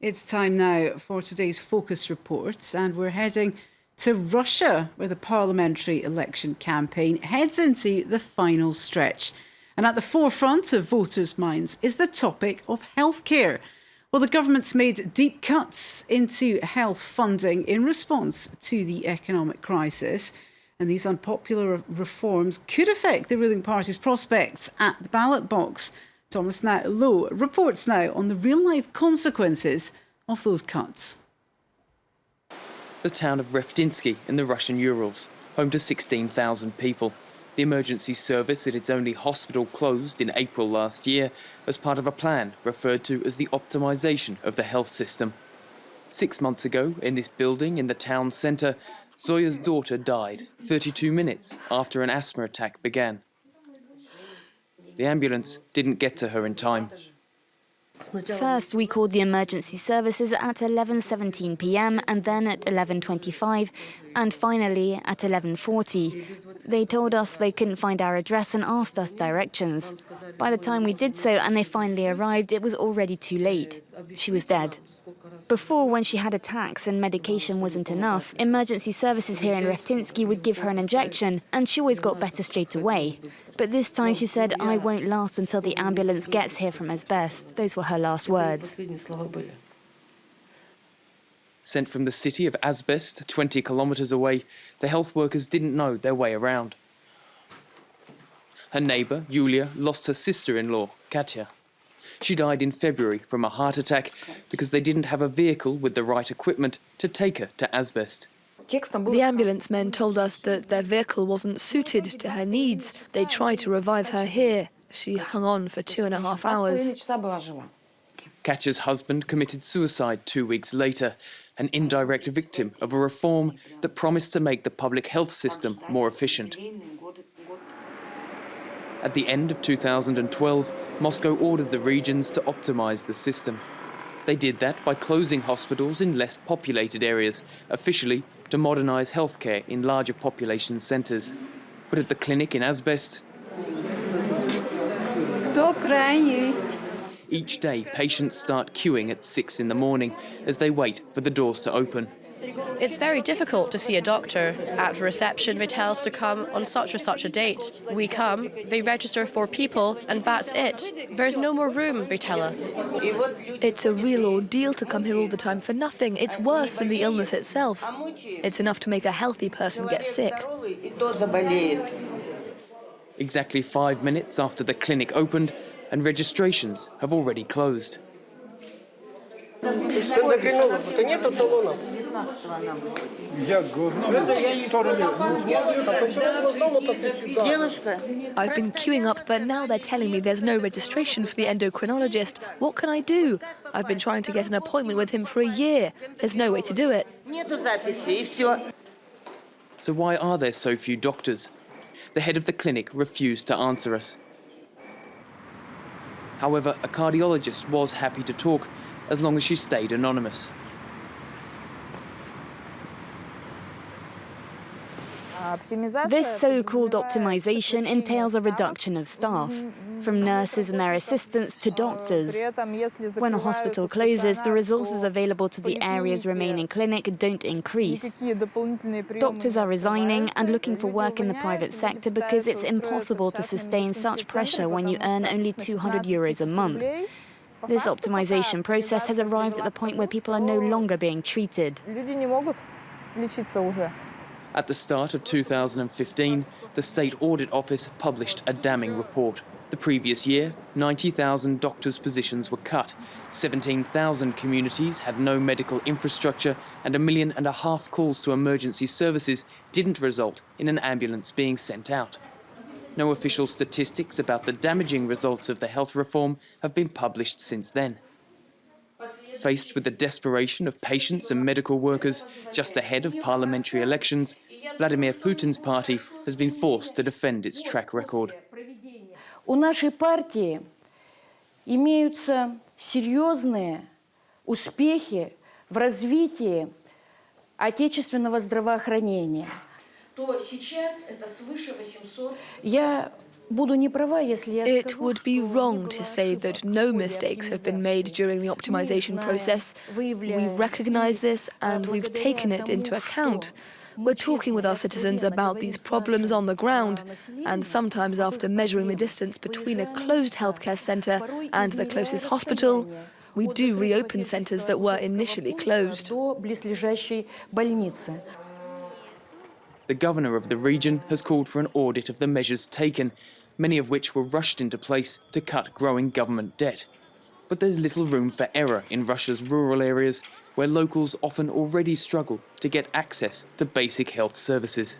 It's time now for today's Focus Reports, and we're heading to Russia, where the parliamentary election campaign heads into the final stretch. And at the forefront of voters' minds is the topic of healthcare. Well, the government's made deep cuts into health funding in response to the economic crisis. And these unpopular reforms could affect the ruling party's prospects at the ballot box. Thomas Lowe reports now on the real-life consequences of those cuts. The town of Revtinsky in the Russian Urals, home to 16,000 people. The emergency service at its only hospital closed in April last year as part of a plan referred to as the optimization of the health system. 6 months ago, in this building in the town centre, Zoya's daughter died 32 minutes after an asthma attack began. The ambulance didn't get to her in time. First, we called the emergency services at 11:17 p.m. and then at 11:25 and finally at 11:40. They told us they couldn't find our address and asked us directions. By the time we did so and they finally arrived, it was already too late. She was dead. Before, when she had attacks and medication wasn't enough, emergency services here in Revtinsky would give her an injection and she always got better straight away. But this time she said, "I won't last until the ambulance gets here from asbest." Those were her last words. Sent from the city of Asbest, 20 kilometres away, the health workers didn't know their way around. Her neighbour, Yulia, lost her sister-in-law, Katya. She died in February from a heart attack because they didn't have a vehicle with the right equipment to take her to Asbest. The ambulance men told us that their vehicle wasn't suited to her needs. They tried to revive her here. She hung on for 2.5 hours. Katya's husband committed suicide 2 weeks later, an indirect victim of a reform that promised to make the public health system more efficient. At the end of 2012, Moscow ordered the regions to optimize the system. They did that by closing hospitals in less populated areas, officially to modernize healthcare in larger population centers. But at the clinic in Asbest, each day patients start queuing at 6 in the morning as they wait for the doors to open. It's very difficult to see a doctor. At reception, they tell us to come on such or such a date. We come, they register 4 people, and that's it. There's no more room, they tell us. It's a real ordeal to come here all the time for nothing. It's worse than the illness itself. It's enough to make a healthy person get sick. Exactly 5 minutes after the clinic opened, and registrations have already closed. I've been queuing up, but now they're telling me there's no registration for the endocrinologist. What can I do? I've been trying to get an appointment with him for a year. There's no way to do it. So why are there so few doctors? The head of the clinic refused to answer us. However, a cardiologist was happy to talk, as long as she stayed anonymous. This so-called optimization entails a reduction of staff, from nurses and their assistants to doctors. When a hospital closes, the resources available to the area's remaining clinic don't increase. Doctors are resigning and looking for work in the private sector because it's impossible to sustain such pressure when you earn only 200 euros a month. This optimization process has arrived at the point where people are no longer being treated. At the start of 2015, the State Audit Office published a damning report. The previous year, 90,000 doctors' positions were cut, 17,000 communities had no medical infrastructure, and 1.5 million calls to emergency services didn't result in an ambulance being sent out. No official statistics about the damaging results of the health reform have been published since then. Faced with the desperation of patients and medical workers just ahead of parliamentary elections, Vladimir Putin's party has been forced to defend its track record. У нашей партии имеются серьезные успехи в развитии отечественного здравоохранения. То сейчас это свыше 800. Я Буду не права, если я It скажу, would be что wrong не to было say ошибок that в no ходе mistakes have been made during the optimization знаем, process. We выявляем. recognise this and we've Благодаря taken it into тому, account. что We're мы talking with честно и our citizens откровенно about говорим these с problems нашим, on the ground, населением and sometimes об after их measuring the проблемах, distance between a выезжая на closed места, healthcare centre порой and the измеряя closest hospital, расстояние we от do закрытого reopen centres that were фельдшерского initially пункта closed. до близлежащей больницы. The governor of the region has called for an audit of the measures taken, many of which were rushed into place to cut growing government debt. But there's little room for error in Russia's rural areas, where locals often already struggle to get access to basic health services.